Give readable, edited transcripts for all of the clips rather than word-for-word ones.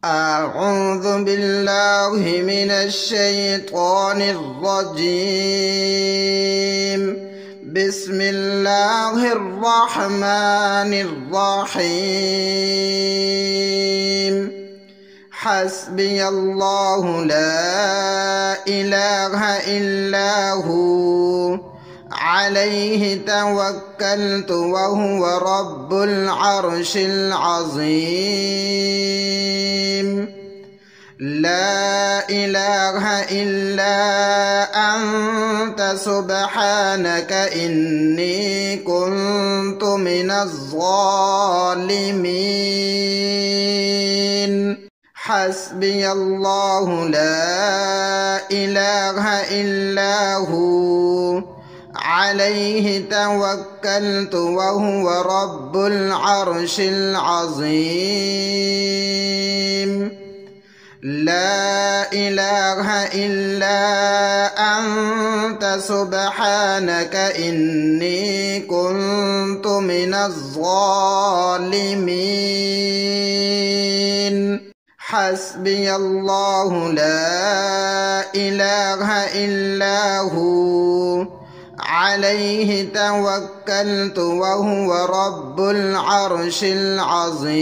أعوذ بالله من الشيطان الرجيم. بسم الله الرحمن الرحيم. حسبي الله لا إله إلا هو عليه توكلت وهو رب العرش العظيم. لا إله إلا أنت سبحانك إني كنت من الظالمين. حسبي الله لا إله إلا هو عليه توكلت وهو رب العرش العظيم. لا إله إلا أنت سبحانك إني كنت من الظالمين. حسبي الله لا إله إلا هو عليه توكلت وهو رب العرش العظيم.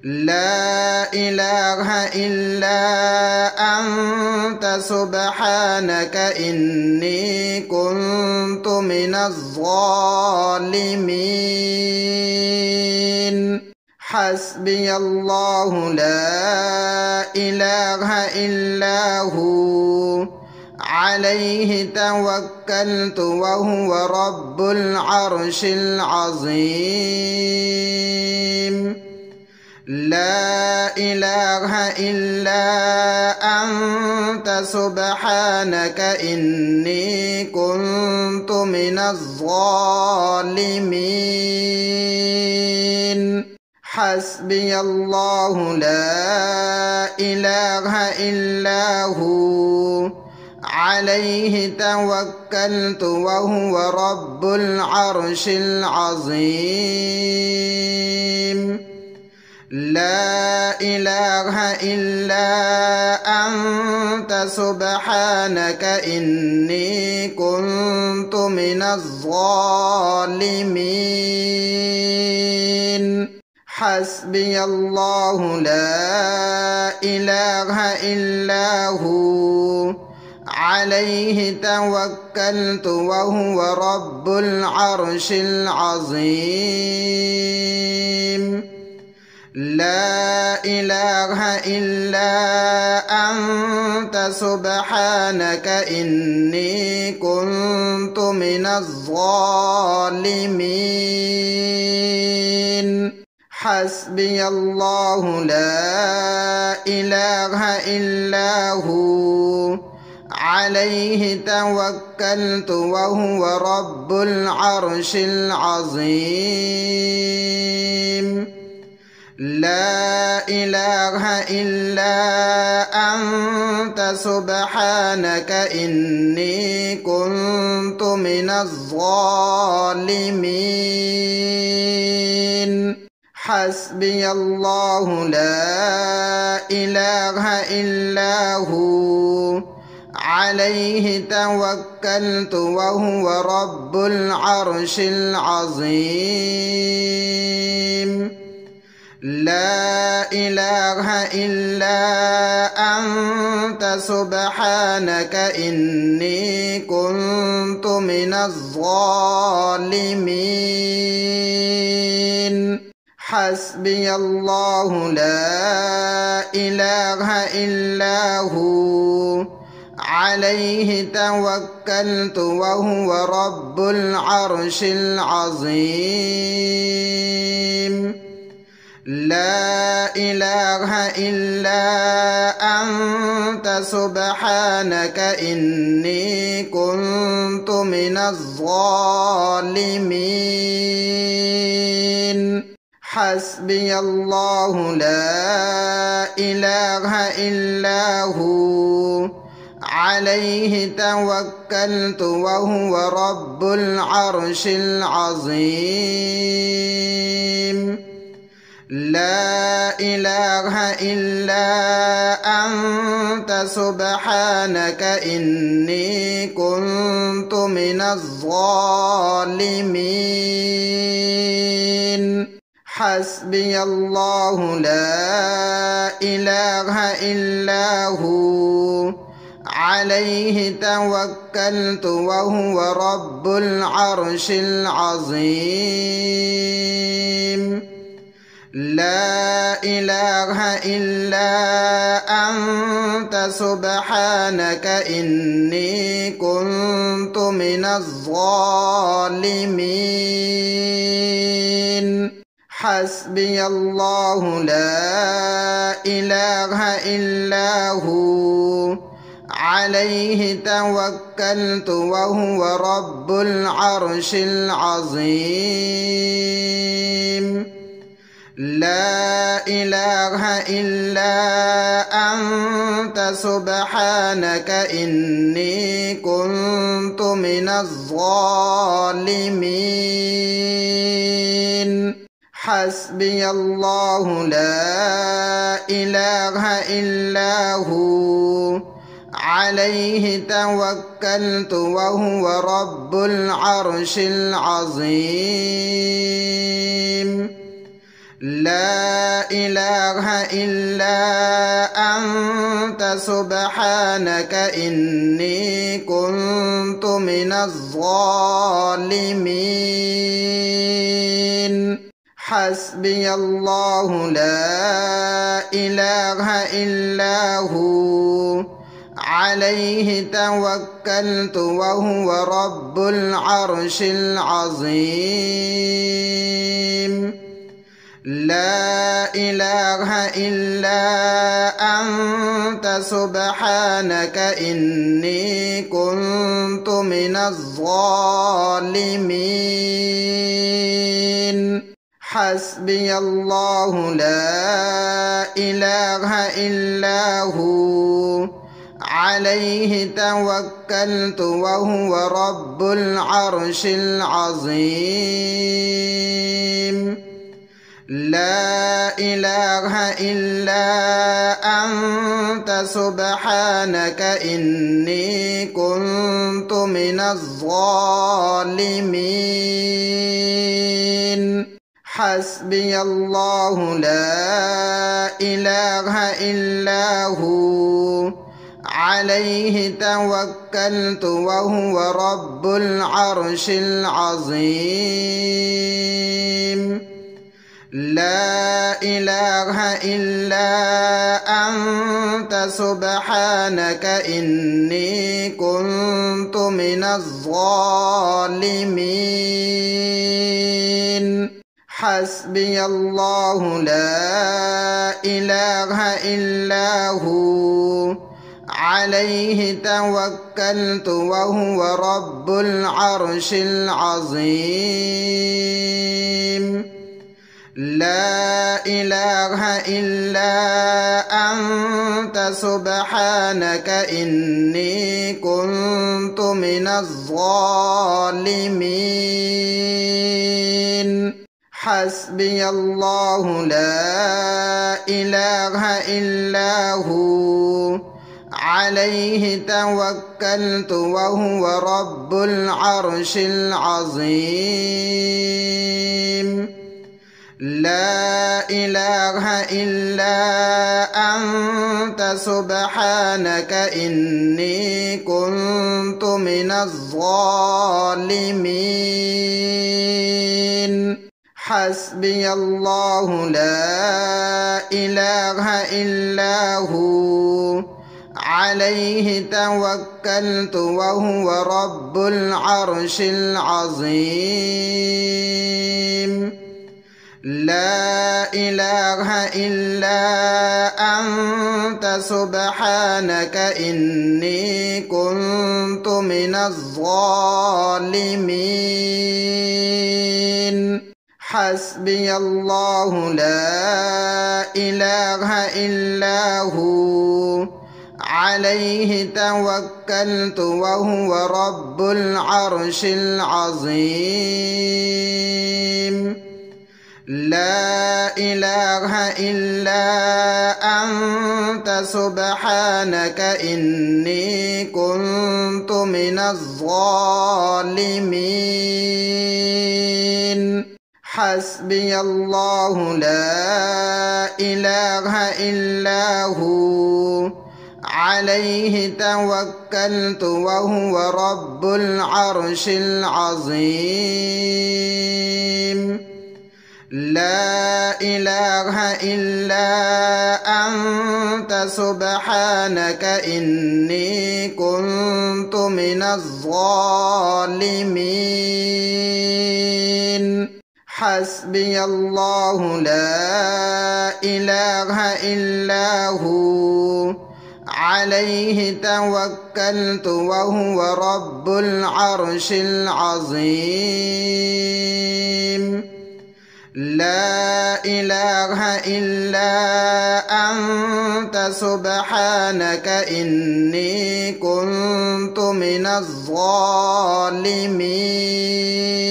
لا إله إلا أنت سبحانك إني كنت من الظالمين. حسبي الله لا إله إلا هو عليه توكلت وهو رب العرش العظيم. لا إله إلا أنت سبحانك إني كنت من الظالمين. حسبي الله لا إله إلا هو عليه توكلت وهو رب العرش العظيم. لا إله إلا أنت سبحانك إني كنت من الظالمين. حسبي الله لا إله إلا هو عليه توكلت وهو رب العرش العظيم. لا إله إلا أنت سبحانك إني كنت من الظالمين. حسبي الله لا إله إلا هو عليه توكلت وهو رب العرش العظيم. لا إله إلا أنت سبحانك إني كنت من الظالمين. حسبي الله لا إله إلا هو عليه توكلت وهو رب العرش العظيم. لا إله إلا أنت سبحانك إني كنت من الظالمين. حسبي الله لا إله إلا هو عليه توكلت وهو رب العرش العظيم. لا إله إلا أنت سبحانك إني كنت من الظالمين. حسبي الله لا إله إلا هو عليه توكلت وهو رب العرش العظيم. لا إله إلا أنت سبحانك إني كنت من الظالمين حسبي الله لا إله إلا هو عليه توكلت وهو رب العرش العظيم لا إله إلا أنت سبحانك إني كنت من الظالمين حسبي الله لا إله إلا هو عليه توكلت وهو رب العرش العظيم لا إله إلا أنت سبحانك إني كنت من الظالمين حسبي الله لا إله إلا هو عليه توكلت وهو رب العرش العظيم لا إله إلا أنت سبحانك إني كنت من الظالمين حسبي الله لا إله إلا هو عليه توكلت وهو رب العرش العظيم لا إله إلا أنت سبحانك إني كنت من الظالمين حسبي الله لا إله إلا هو عليه توكلت وهو رب العرش العظيم لا إله إلا أنت سبحانك إني كنت من الظالمين حسبي الله لا إله إلا هو عليه توكلت وهو رب العرش العظيم لا إله إلا أنت سبحانك إني كنت من الظالمين حسبي الله لا إله إلا هو عليه توكلت وهو رب العرش العظيم لا إله إلا أنت سبحانك إني كنت من الظالمين حسبي الله لا إله إلا هو عليه توكلت وهو رب العرش العظيم لا إله إلا أنت سبحانك إني كنت من الظالمين حسبي الله لا إله إلا هو عليه توكلت وهو رب العرش العظيم لا إله إلا أنت سبحانك إني كنت من الظالمين حسبي الله لا إله إلا هو عليه توكلت وهو رب العرش العظيم لا إله إلا أنت سبحانك إني كنت من الظالمين حسبي الله لا إله إلا هو عليه توكلت وهو رب العرش العظيم لا إله إلا أنت سبحانك إني كنت من الظالمين حسبي الله لا إله إلا هو عليه توكلت وهو رب العرش العظيم لا إله إلا أنت سبحانك إني كنت من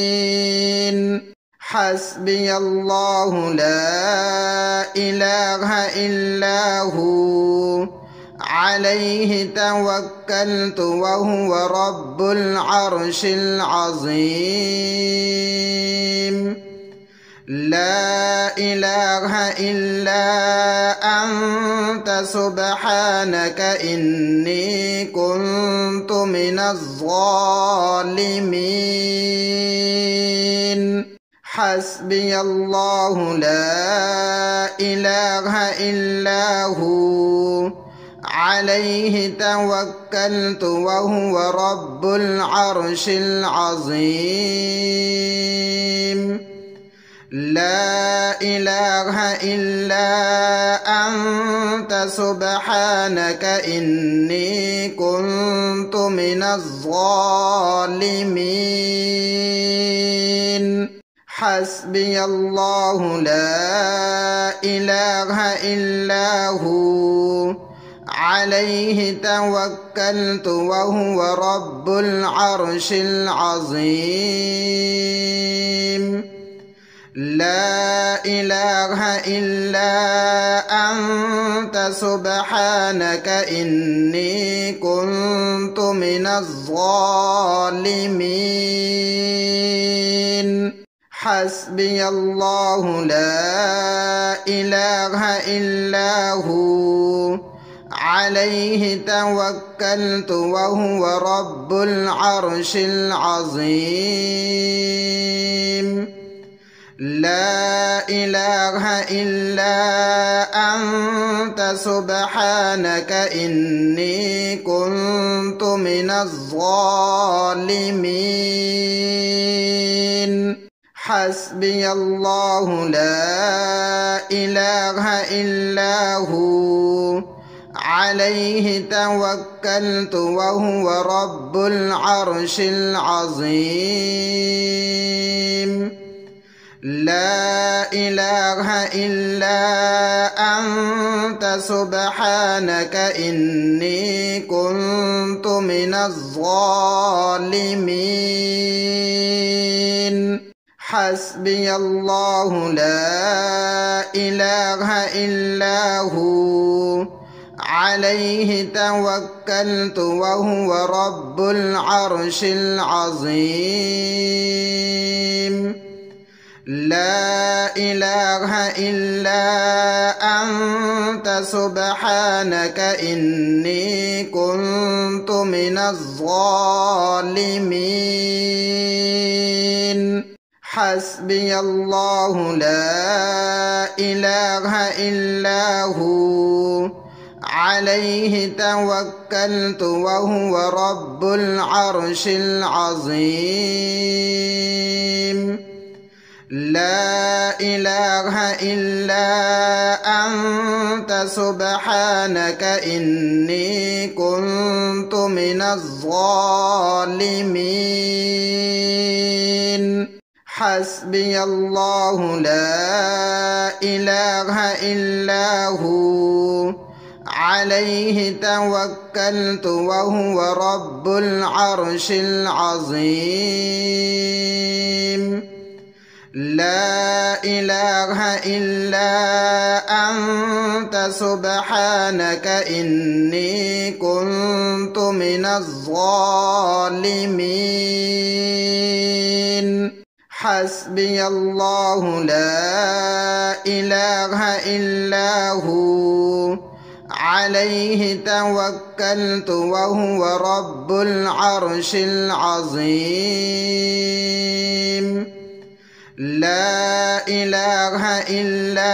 الظالمين حسبي الله لا إله إلا هو عليه توكلت وهو رب العرش العظيم لا إله إلا أنت سبحانك إني كنت من الظالمين حسبي الله لا إله إلا هو عليه توكلت وهو رب العرش العظيم لا إله إلا أنت سبحانك إني كنت من الظالمين حسبي الله لا إله إلا هو عليه توكلت وهو رب العرش العظيم لا إله إلا أنت سبحانك إني كنت من الظالمين حسبي الله لا إله إلا هو عليه توكلت وهو رب العرش العظيم لا إله إلا أنت سبحانك إني كنت من الظالمين حسبي الله لا إله إلا هو عليه توكلت وهو رب العرش العظيم لا إله إلا أنت سبحانك إني كنت من الظالمين حسبي الله لا إله إلا هو عليه توكلت وهو رب العرش العظيم لا إله إلا أنت سبحانك إني كنت من الظالمين حسبي الله لا إله إلا هو عليه توكلت وهو رب العرش العظيم لا إله إلا أنت سبحانك إني كنت من الظالمين حسبي الله لا إله إلا هو عليه توكلت وهو رب العرش العظيم لا إله إلا أنت سبحانك إني كنت من الظالمين حسبي الله لا إله إلا هو عليه توكلت وهو رب العرش العظيم لا إله إلا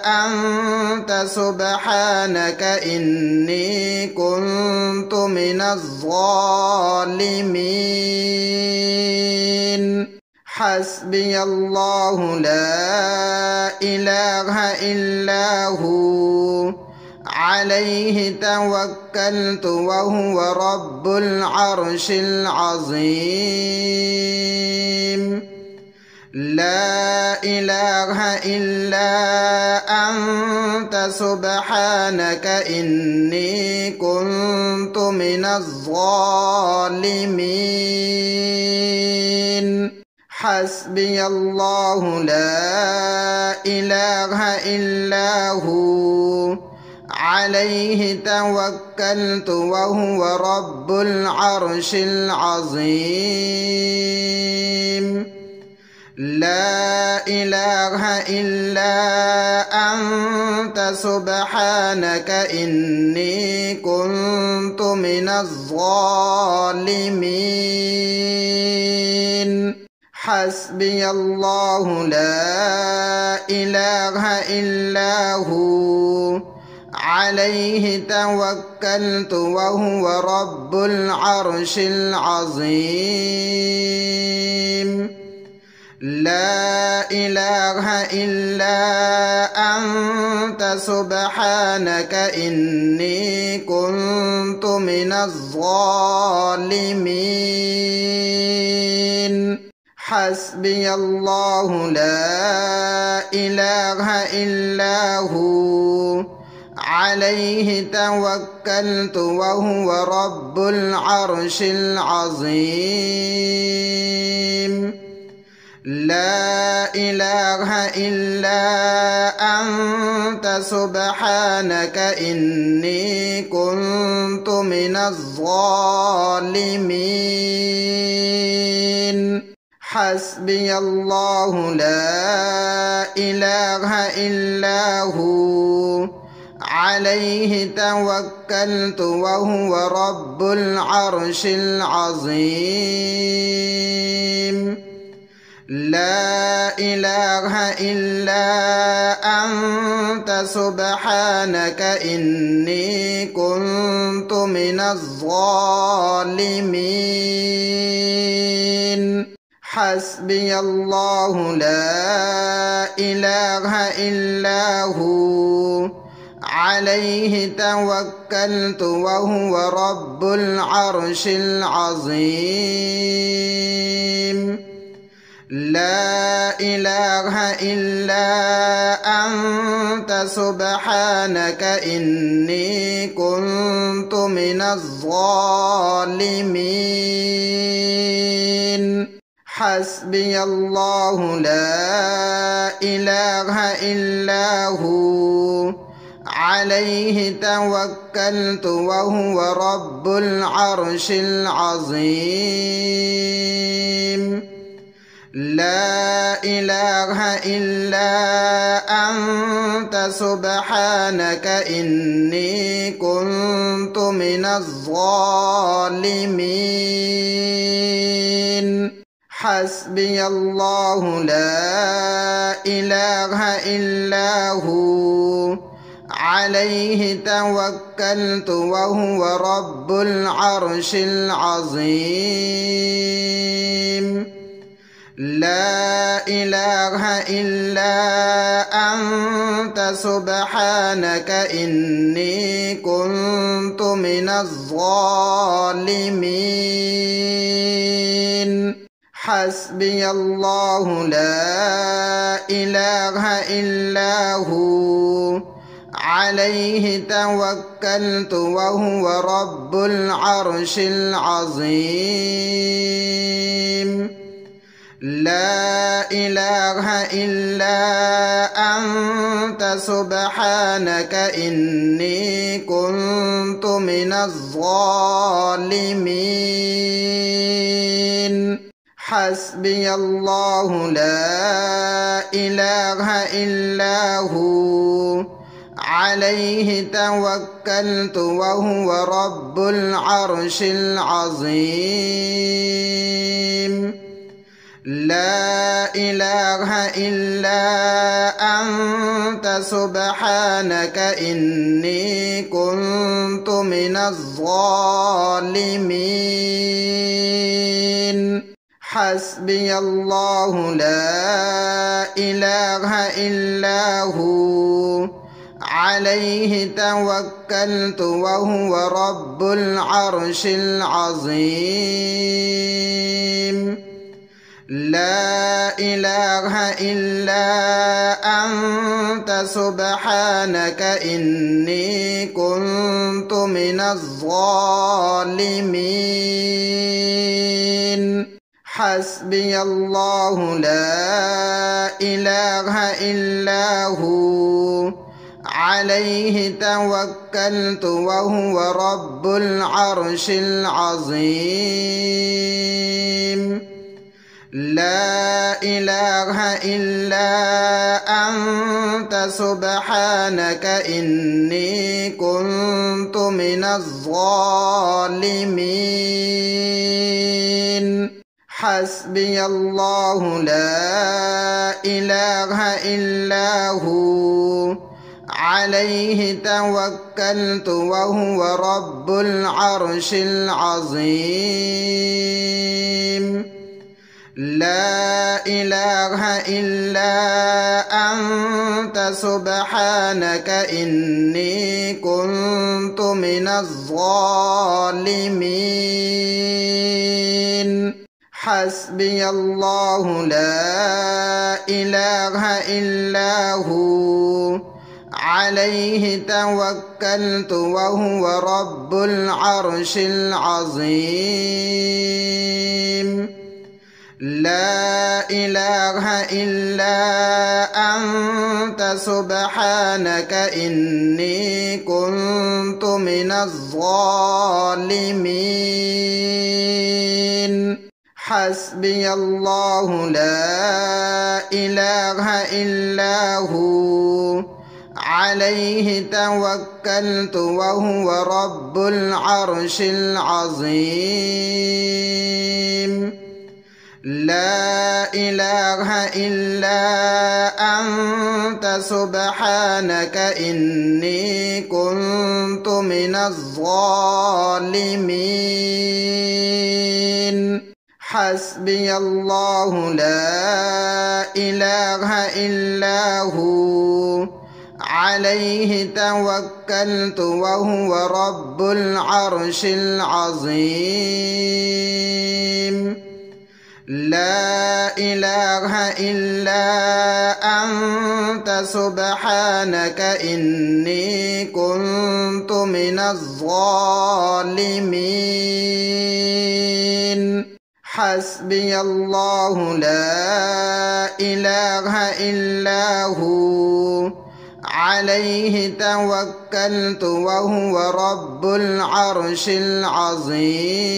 أنت سبحانك إني كنت من الظالمين حسبي الله لا إله إلا هو عليه توكلت وهو رب العرش العظيم لا إله إلا أنت سبحانك إني كنت من الظالمين حسبي الله لا إله إلا هو عليه توكلت وهو رب العرش العظيم لا إله إلا أنت سبحانك إني كنت من الظالمين حسبي الله لا إله إلا هو عليه توكلت وهو رب العرش العظيم لا إله إلا أنت سبحانك إني كنت من الظالمين حسبي الله لا إله إلا هو عليه توكلت وهو رب العرش العظيم لا إله إلا أنت سبحانك إني كنت من الظالمين حسبي الله لا إله إلا هو عليه توكلت وهو رب العرش العظيم لا إله إلا أنت سبحانك إني كنت من الظالمين حسبي الله لا إله إلا هو عليه توكلت وهو رب العرش العظيم لا إله إلا أنت سبحانك إني كنت من الظالمين حسبي الله لا إله إلا هو عليه توكلت وهو رب العرش العظيم لا إله إلا أنت سبحانك إني كنت من الظالمين حسبي الله لا إله إلا هو عليه توكلت وهو رب العرش العظيم لا إله إلا أنت سبحانك إني كنت من الظالمين حسبي الله لا إله إلا هو عليه توكلت وهو رب العرش العظيم لا إله إلا أنت سبحانك إني كنت من الظالمين حسبي الله لا إله إلا هو عليه توكلت وهو رب العرش العظيم لا إله إلا أنت سبحانك إني كنت من الظالمين حسبي الله لا إله إلا هو عليه توكلت وهو رب العرش العظيم لا إله إلا أنت سبحانك إني كنت من الظالمين حسبي الله لا إله إلا هو عليه توكلت وهو رب العرش العظيم لا إله إلا أنت سبحانك إني كنت من الظالمين حسبي الله لا إله إلا هو عليه توكلت وهو رب العرش العظيم لا إله إلا أنت سبحانك إني كنت من الظالمين حسبي الله لا إله إلا هو عليه توكلت وهو رب العرش العظيم لا إله إلا أنت سبحانك إني كنت من الظالمين حسبي الله لا إله إلا هو عليه توكلت وهو رب العرش العظيم لا إله إلا أنت سبحانك إني كنت من الظالمين حسبي الله لا إله إلا هو عليه توكلت وهو رب العرش العظيم لا إله إلا أنت سبحانك إني كنت من الظالمين حسبي الله لا إله إلا هو عليه توكلت وهو رب العرش العظيم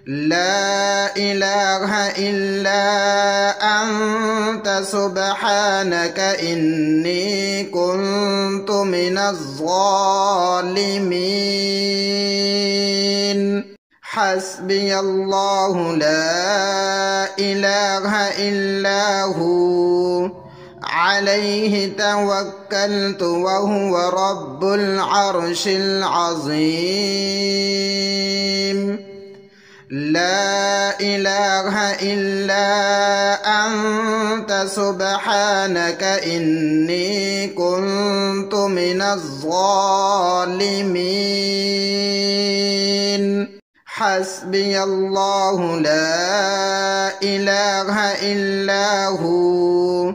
لا إله إلا أنت سبحانك إني كنت من الظالمين حسبي الله لا إله إلا هو عليه توكلت وهو رب العرش العظيم لا إله إلا أنت سبحانك إني كنت من الظالمين حسبي الله لا إله إلا هو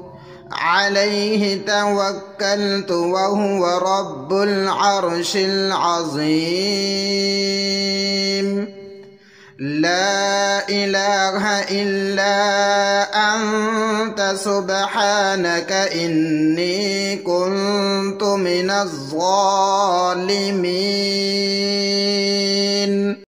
عليه توكلت وهو رب العرش العظيم لا إله إلا أنت سبحانك إني كنت من الظالمين.